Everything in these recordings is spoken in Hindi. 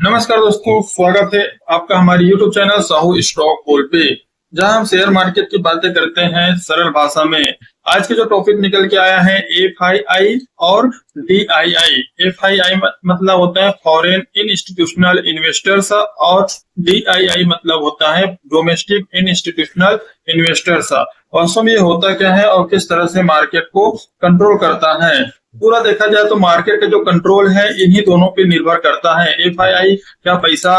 नमस्कार दोस्तों, स्वागत है आपका हमारे YouTube चैनल साहू स्टॉक बोल पे, जहां हम शेयर मार्केट की बातें करते हैं सरल भाषा में। आज के जो टॉपिक निकल के आया है FII और DII। FII मतलब होता है फॉरेन इंस्टीट्यूशनल इन्वेस्टर्स और DII मतलब होता है डोमेस्टिक इंस्टीट्यूशनल इन्वेस्टर्स। वास्तव में ये होता क्या है और किस तरह से मार्केट को कंट्रोल करता है, पूरा देखा जाए तो मार्केट का जो कंट्रोल है इन्हीं दोनों पे निर्भर करता है। FII क्या पैसा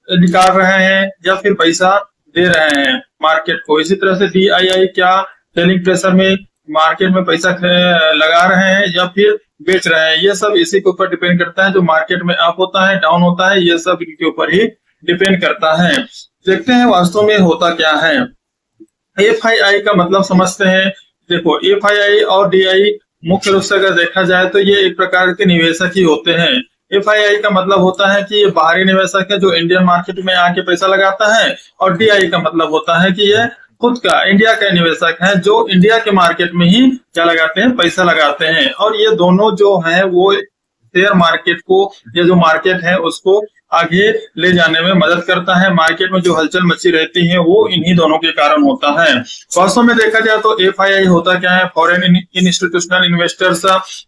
निकाल रहे हैं या फिर पैसा दे रहे हैं मार्केट को, इसी तरह से DII क्या सेलिंग प्रेशर में मार्केट में पैसा लगा रहे हैं या फिर बेच रहे हैं। ये सब इसी के ऊपर डिपेंड करता है। जो मार्केट में अप होता है डाउन होता है, ये सब इनके ऊपर ही डिपेंड करता है। देखते हैं वास्तव में होता क्या है। FII का मतलब समझते हैं। देखो, FII और DII मुख्य रूप से अगर देखा जाए तो ये एक प्रकार के निवेशक ही होते हैं। FII का मतलब होता है कि ये बाहरी निवेशक है जो इंडियन मार्केट में आके पैसा लगाता है, और DII का मतलब होता है कि ये खुद का इंडिया का निवेशक है जो इंडिया के मार्केट में ही क्या लगाते हैं, पैसा लगाते हैं। और ये दोनों जो है वो शेयर मार्केट को, ये जो मार्केट है उसको आगे ले जाने में मदद करता है। मार्केट में जो हलचल मची रहती है वो इन्हीं दोनों के कारण होता है। वास्तव में देखा जाए तो FII होता क्या है, फॉरेन इंस्टीट्यूशनल इन्वेस्टर्स।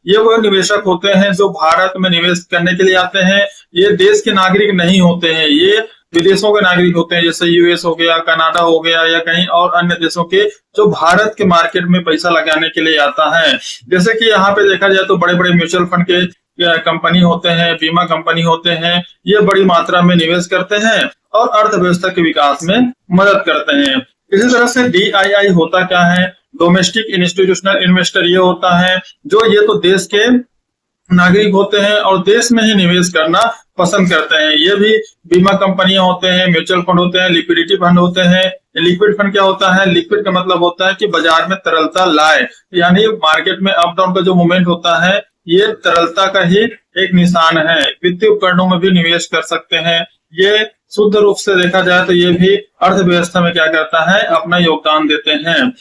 ये वो निवेशक होते हैं जो भारत में निवेश करने के लिए आते हैं। ये देश के नागरिक नहीं होते हैं, ये विदेशों के नागरिक होते हैं, जैसे US हो गया, कनाडा हो गया या कहीं और अन्य देशों के, जो भारत के मार्केट में पैसा लगाने के लिए आता है। जैसे कि यहाँ पे देखा जाए तो बड़े बड़े म्यूचुअल फंड के कंपनी होते हैं, बीमा कंपनी होते हैं, ये बड़ी मात्रा में निवेश करते हैं और अर्थव्यवस्था के विकास में मदद करते हैं। इसी तरह से DII होता क्या है, डोमेस्टिक इंस्टीट्यूशनल इन्वेस्टर ये होता है जो ये तो देश के नागरिक होते हैं और देश में ही निवेश करना पसंद करते हैं। ये भी बीमा कंपनियां होते हैं, म्यूचुअल फंड होते हैं, लिक्विडिटी फंड होते हैं। लिक्विड फंड क्या होता है, लिक्विड का मतलब होता है कि बाजार में तरलता लाए, यानी मार्केट में अप डाउन का जो मूवमेंट होता है ये तरलता का ही एक निशान है। वित्तीय उपकरणों में भी निवेश कर सकते हैं। ये शुद्ध रूप से देखा जाए तो ये भी अर्थव्यवस्था में क्या करता है, अपना योगदान देते हैं।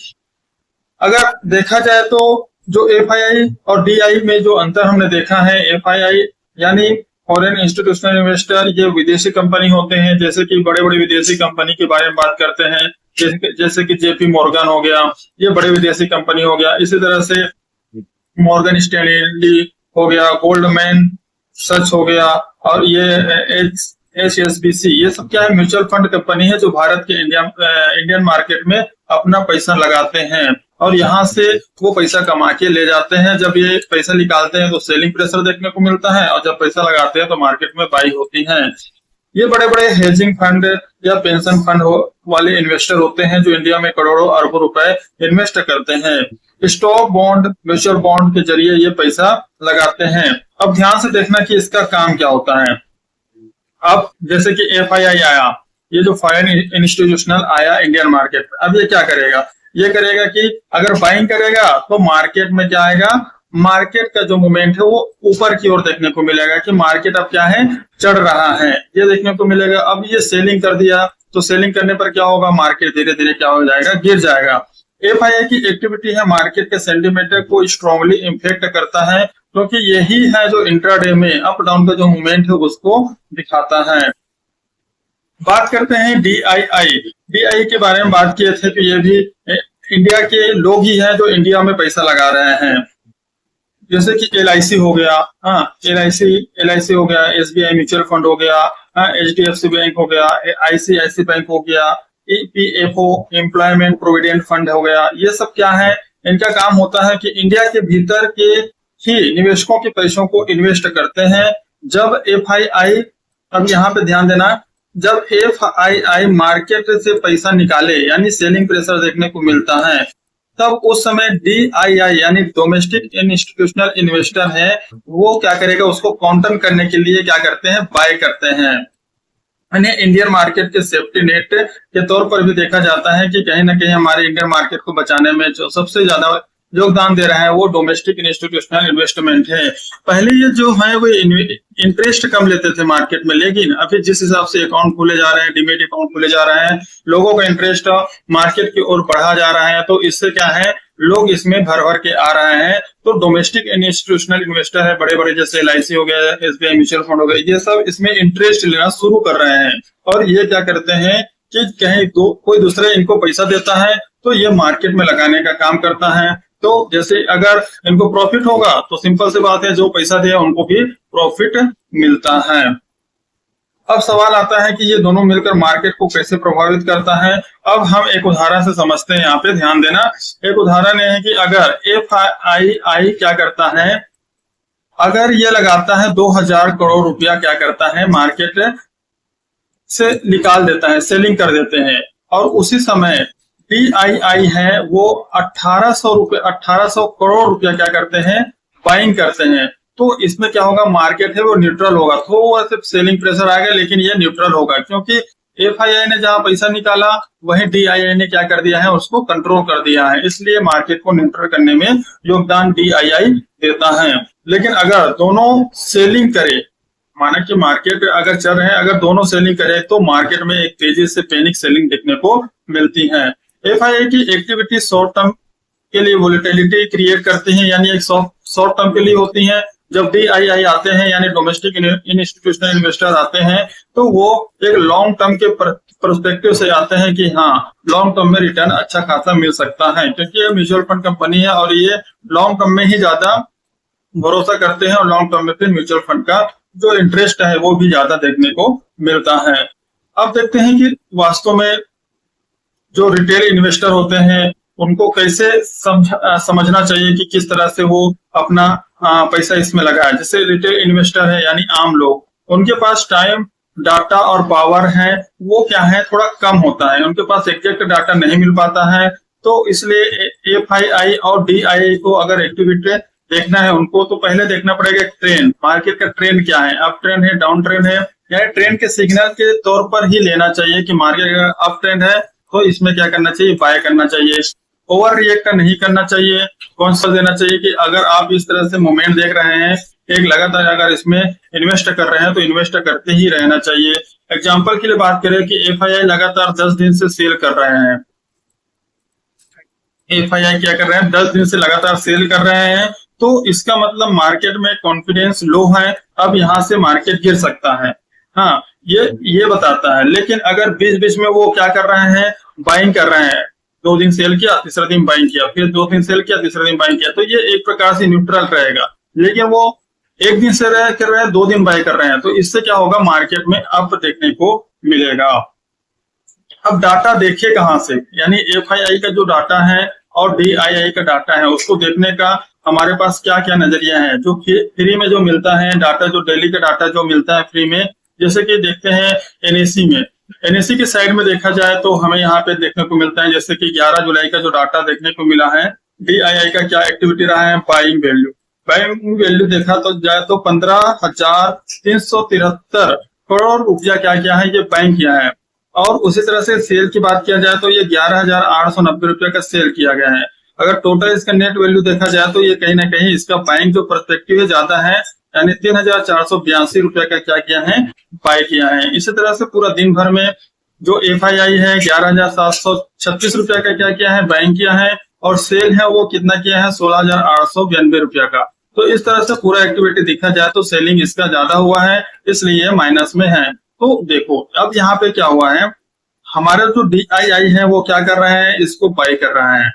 अगर देखा जाए तो जो FII और DII में जो अंतर हमने देखा है, FII यानी फॉरेन इंस्टीट्यूशनल इन्वेस्टर, ये विदेशी कंपनी होते हैं। जैसे कि बड़े बड़े विदेशी कंपनी के बारे में बात करते हैं, जैसे कि JP मॉर्गन हो गया, ये बड़े विदेशी कंपनी हो गया। इसी तरह से मॉर्गन स्टैनली हो गया, गोल्डमैन सच हो गया, और ये HSBC, ये सब क्या है, म्यूचुअल फंड कंपनी है जो भारत के इंडियन मार्केट में अपना पैसा लगाते हैं और यहाँ से वो पैसा कमा के ले जाते हैं। जब ये पैसा निकालते हैं तो सेलिंग प्रेशर देखने को मिलता है, और जब पैसा लगाते हैं तो मार्केट में बाई होती है। ये बड़े बड़े हेजिंग फंड या पेंशन फंड वाले इन्वेस्टर होते हैं जो इंडिया में करोड़ों अरबों रुपए इन्वेस्ट करते हैं। स्टॉक बॉन्ड, म्यूचुअल बॉन्ड के जरिए ये पैसा लगाते हैं। अब ध्यान से देखना कि इसका काम क्या होता है। अब जैसे कि FII आया, ये जो फॉरेन इंस्टीट्यूशनल आया इंडियन मार्केट में, अब ये क्या करेगा, ये करेगा कि अगर बाइंग करेगा तो मार्केट में क्या आएगा, मार्केट का जो मूवमेंट है वो ऊपर की ओर देखने को मिलेगा कि मार्केट अब क्या है, चढ़ रहा है, ये देखने को मिलेगा। अब ये सेलिंग कर दिया तो सेलिंग करने पर क्या होगा, मार्केट धीरे धीरे क्या हो जाएगा, गिर जाएगा। FII की एक्टिविटी है मार्केट के सेंटीमेंट को स्ट्रांगली इम्पैक्ट करता है, क्योंकि यही है जो इंट्राडे में अप डाउन का जो मूवमेंट है उसको दिखाता है। बात करते हैं DII के बारे में बात किए थे कि ये भी इंडिया के लोग ही हैं जो इंडिया में पैसा लगा रहे हैं। जैसे कि LIC हो गया, LIC हो गया, SBI म्यूचुअल फंड हो गया, HDFC बैंक हो गया, ICICI बैंक हो गया, EPFO एम्प्लॉयमेंट प्रोविडेंट फंड हो गया। ये सब क्या है, इनका काम होता है कि इंडिया के भीतर के ही निवेशकों के पैसों को इन्वेस्ट करते हैं। जब FII, अब यहाँ पे ध्यान देना, जब FII मार्केट से पैसा निकाले यानी सेलिंग प्रेशर देखने को मिलता है, तब उस समय DII यानी डोमेस्टिक इंस्टीट्यूशनल इन्वेस्टर है, वो क्या करेगा, उसको काउंटर करने के लिए क्या करते हैं, बाय करते हैं। यानी इंडियन मार्केट के सेफ्टी नेट के तौर पर भी देखा जाता है कि कहीं ना कहीं हमारे इंडियन मार्केट को बचाने में जो सबसे ज्यादा योगदान दे रहा है वो डोमेस्टिक इंस्टीट्यूशनल इन्वेस्टमेंट है। पहले ये जो है वो इंटरेस्ट कम लेते थे मार्केट में, लेकिन अभी जिस हिसाब से अकाउंट खुले जा रहे हैं, डीमेट अकाउंट खुले जा रहे हैं, लोगों का इंटरेस्ट मार्केट की ओर बढ़ा जा रहा है, तो इससे क्या है, लोग इसमें भर भर के आ रहे हैं। तो डोमेस्टिक इंस्टीट्यूशनल इन्वेस्टर है, बड़े बड़े जैसे LIC हो गया, SBI म्यूचुअल फंड हो गया, ये सब इसमें इंटरेस्ट लेना शुरू कर रहे हैं। और ये क्या करते हैं कि कहीं कोई दूसरे इनको पैसा देता है तो ये मार्केट में लगाने का काम करता है। तो जैसे अगर इनको प्रॉफिट होगा तो सिंपल सी बात है, जो पैसा दिया उनको भी प्रॉफिट मिलता है। अब सवाल आता है कि ये दोनों मिलकर मार्केट को कैसे प्रभावित करता है। अब हम एक उदाहरण से समझते हैं, यहाँ पे ध्यान देना। एक उदाहरण ये है कि अगर FII क्या करता है, अगर ये लगाता है 2000 करोड़ रुपया, क्या करता है मार्केट से निकाल देता है, सेलिंग कर देते हैं, और उसी समय DII है वो 1800 करोड़ रुपया क्या करते हैं, बाइंग करते हैं। तो इसमें क्या होगा, मार्केट है वो न्यूट्रल होगा, थोड़ा सा सेलिंग प्रेशर आ गया लेकिन ये न्यूट्रल होगा, क्योंकि FII ने जहां पैसा निकाला वहीं DII ने क्या कर दिया है, उसको कंट्रोल कर दिया है। इसलिए मार्केट को न्यूट्रल करने में योगदान DII देता है। लेकिन अगर दोनों सेलिंग करे, माना कि मार्केट अगर चल रहे हैं, अगर दोनों सेलिंग करे तो मार्केट में एक तेजी से पैनिक सेलिंग देखने को मिलती है। FII की एक्टिविटी शॉर्ट टर्म के लिए वोलेटिलिटी क्रिएट करती है, यानी एक शॉर्ट टर्म के लिए होती है। जब DII आते हैं यानी डोमेस्टिक इंस्टीट्यूशनल इन्वेस्टर आते हैं तो वो एक लॉन्ग टर्म के पर्सपेक्टिव से आते हैं कि हाँ, लॉन्ग टर्म में रिटर्न अच्छा खासा मिल सकता है, क्योंकि ये म्यूचुअल फंड कंपनी है और ये लॉन्ग टर्म में ही ज्यादा भरोसा करते हैं, और लॉन्ग टर्म में फिर म्यूचुअल फंड का जो इंटरेस्ट है वो भी ज्यादा देखने को मिलता है। अब देखते हैं कि वास्तव में जो रिटेल इन्वेस्टर होते हैं उनको कैसे समझना चाहिए कि किस तरह से वो अपना पैसा इसमें लगाए। जैसे रिटेल इन्वेस्टर है यानी आम लोग, उनके पास टाइम, डाटा और पावर है वो क्या है, थोड़ा कम होता है, उनके पास एग्जैक्ट डाटा नहीं मिल पाता है। तो इसलिए FII और DII को अगर एक्टिविटी देखना है उनको, तो पहले देखना पड़ेगा ट्रेंड, मार्केट का ट्रेंड क्या है, अप ट्रेंड है, डाउन ट्रेंड है, या ट्रेंड के सिग्नल के तौर पर ही लेना चाहिए कि मार्केट अप ट्रेंड है तो इसमें क्या करना चाहिए, बाय करना चाहिए। ओवर रिएक्ट नहीं करना चाहिए, कौन सा देना चाहिए कि अगर आप इस तरह से मूवमेंट देख रहे हैं, एक लगातार अगर इसमें इन्वेस्ट कर रहे हैं तो इन्वेस्ट करते ही रहना चाहिए। एग्जांपल के लिए बात करें कि FII लगातार 10 दिन से सेल कर रहे हैं, FII क्या कर रहे हैं, 10 दिन से लगातार सेल कर रहे हैं, तो इसका मतलब मार्केट में कॉन्फिडेंस लो है, अब यहाँ से मार्केट गिर सकता है। हाँ, ये बताता है। लेकिन अगर बीच बीच में वो क्या कर रहे हैं, बाइंग कर रहे हैं, 2 दिन सेल किया, तीसरा दिन बाइंग किया, फिर 2 दिन सेल किया, तीसरा दिन बाइंग किया, तो ये एक प्रकार से न्यूट्रल रहेगा। लेकिन वो 1 दिन से कर रहे हैं, 2 दिन बाय कर रहे हैं, तो इससे क्या होगा, मार्केट में अप देखने को मिलेगा। अब डाटा देखे कहां से, यानी FII का जो डाटा है और DII का डाटा है उसको देखने का हमारे पास क्या क्या नजरिया है। जो फ्री में जो मिलता है डाटा, जो डेली का डाटा जो मिलता है फ्री में, जैसे कि देखते हैं NSE में, NSE की साइड में देखा जाए तो हमें यहाँ पे देखने को मिलता है, जैसे कि 11 जुलाई का जो डाटा देखने को मिला है, DII का क्या एक्टिविटी रहा है, बाइंग वैल्यू देखा तो जाए तो 15,373 करोड़ रुपया क्या है, ये बाइंग किया है। और उसी तरह से सेल की बात किया जाए तो ये 11,890 रुपया का सेल किया गया है। अगर टोटल इसका नेट वैल्यू देखा जाए तो ये कहीं ना कहीं इसका बाइंग जो पर्सपेक्टिव है ज्यादा है, यानी 3,482 रुपया का क्या किया है, बाय किया है। इसी तरह से पूरा दिन भर में जो FII है 11,736 रुपया का क्या किया है, बाइंग किया है, और सेल है वो कितना किया है, 16,892 रुपया का। तो इस तरह से पूरा एक्टिविटी देखा जाए तो सेलिंग इसका ज्यादा हुआ है, इसलिए माइनस में है। तो देखो अब यहाँ पे क्या हुआ है, हमारा जो DII है वो क्या कर रहे हैं, इसको बाय कर रहा है,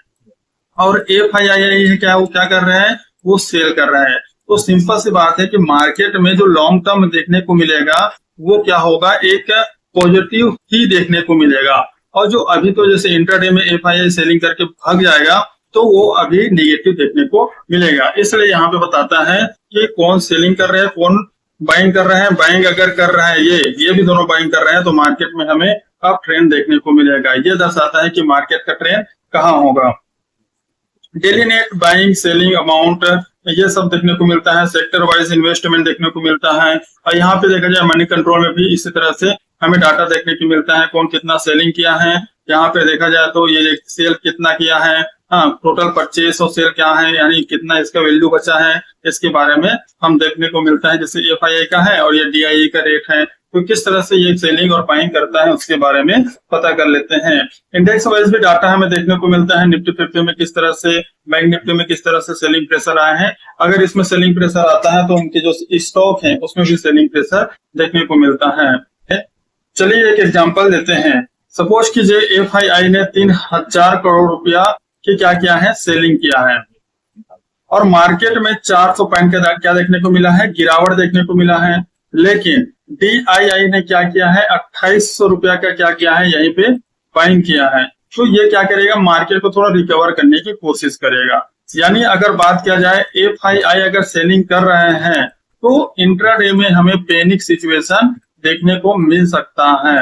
और FII है क्या, वो क्या कर रहे हैं, वो सेल कर रहे हैं। तो सिंपल सी बात है कि मार्केट में जो लॉन्ग टर्म देखने को मिलेगा वो क्या होगा, एक पॉजिटिव ही देखने को मिलेगा। और जो अभी तो जैसे इंट्राडे में FII सेलिंग करके भाग जाएगा तो वो अभी नेगेटिव देखने को मिलेगा। इसलिए यहाँ पे बताता है कि कौन सेलिंग कर रहे हैं, कौन बाइंग कर रहे हैं। बाइंग अगर कर रहे हैं ये भी दोनों बाइंग कर रहे हैं तो मार्केट में हमें अब ट्रेंड देखने को मिलेगा। ये दर्शाता है कि मार्केट का ट्रेंड कहाँ होगा। Daily net buying, selling amount, ये सब देखने को मिलता है। सेक्टर वाइज इन्वेस्टमेंट देखने को मिलता है। और यहाँ पे देखा जाए मनी कंट्रोल में भी इसी तरह से हमें डाटा देखने को मिलता है, कौन कितना सेलिंग किया है। यहाँ पे देखा जाए तो ये सेल कितना किया है, हाँ, टोटल परचेस और सेल क्या है, यानी कितना इसका वैल्यू बचा है, इसके बारे में हम देखने को मिलता है। जैसे FII का है और ये DII का रेट है, तो किस तरह से ये सेलिंग और बाइंग करता है उसके बारे में पता कर लेते हैं। इंडेक्स वाइज भी डाटा हमें देखने को मिलता है, निफ्टी 50 में किस तरह से, बैंक निफ्टी में किस तरह से सेलिंग प्रेशर आए हैं। अगर इसमें सेलिंग प्रेशर आता है तो उनके जो स्टॉक है उसमें भी सेलिंग प्रेशर देखने को मिलता है। चलिए एक एग्जांपल देते हैं। सपोज कीजिए एफआईआई ने 3000 करोड़ रुपया की क्या किया है, सेलिंग किया है, और मार्केट में 400 पॉइंट का क्या देखने को मिला है, गिरावट देखने को मिला है। लेकिन डीआईआई ने क्या किया है, 2800 रुपया का क्या किया है, यहीं पे बाइंग किया है। तो ये क्या करेगा, मार्केट को थोड़ा रिकवर करने की कोशिश करेगा। यानी अगर बात किया जाए एफआईआई अगर सेलिंग कर रहे हैं तो इंट्राडे में हमें पैनिक सिचुएशन देखने को मिल सकता है।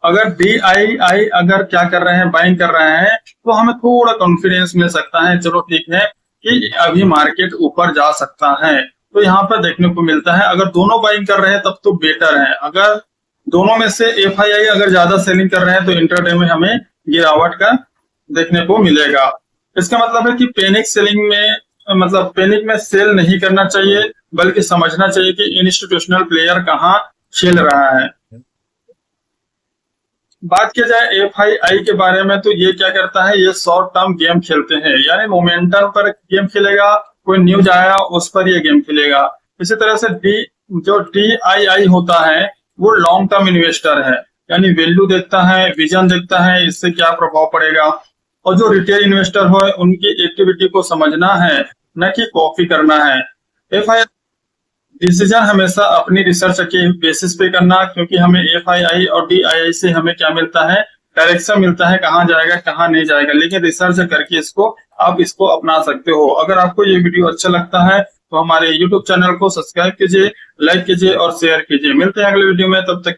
अगर डीआईआई अगर क्या कर रहे हैं, बाइंग कर रहे हैं, तो हमें थोड़ा कॉन्फिडेंस मिल सकता है, चलो ठीक है कि अभी मार्केट ऊपर जा सकता है। तो यहाँ पर देखने को मिलता है अगर दोनों बाइंग कर रहे हैं तब तो बेटर है। अगर दोनों में से एफआईआई अगर ज्यादा सेलिंग कर रहे हैं तो इंट्राडे में हमें गिरावट का देखने को मिलेगा। इसका मतलब है कि पैनिक सेलिंग में, मतलब पैनिक में सेल नहीं करना चाहिए, बल्कि समझना चाहिए कि इंस्टीट्यूशनल प्लेयर कहाँ खेल रहा है। बात की जाए एफआईआई के बारे में तो ये क्या करता है, ये शॉर्ट टर्म गेम खेलते हैं, यानी मोमेंटम पर गेम खेलेगा, कोई न्यूज आया उस पर ये गेम खेलेगा। इसी तरह से जो डीआईआई होता है वो लॉन्ग टर्म इन्वेस्टर है, यानी वैल्यू देखता है, विजन देखता है, इससे क्या प्रभाव पड़ेगा। और जो रिटेल इन्वेस्टर हो उनकी एक्टिविटी को समझना है, न कि कॉपी करना है। एफआईआई डिसीजन हमेशा अपनी रिसर्च के बेसिस पे करना, क्योंकि हमें एफआईआई और डीआईआई से हमें क्या मिलता है, डायरेक्शन मिलता है, कहाँ जाएगा कहाँ नहीं जाएगा। लेकिन रिसर्च करके आप इसको अपना सकते हो। अगर आपको ये वीडियो अच्छा लगता है तो हमारे YouTube चैनल को सब्सक्राइब कीजिए, लाइक कीजिए और शेयर कीजिए। मिलते हैं अगले वीडियो में, तब तक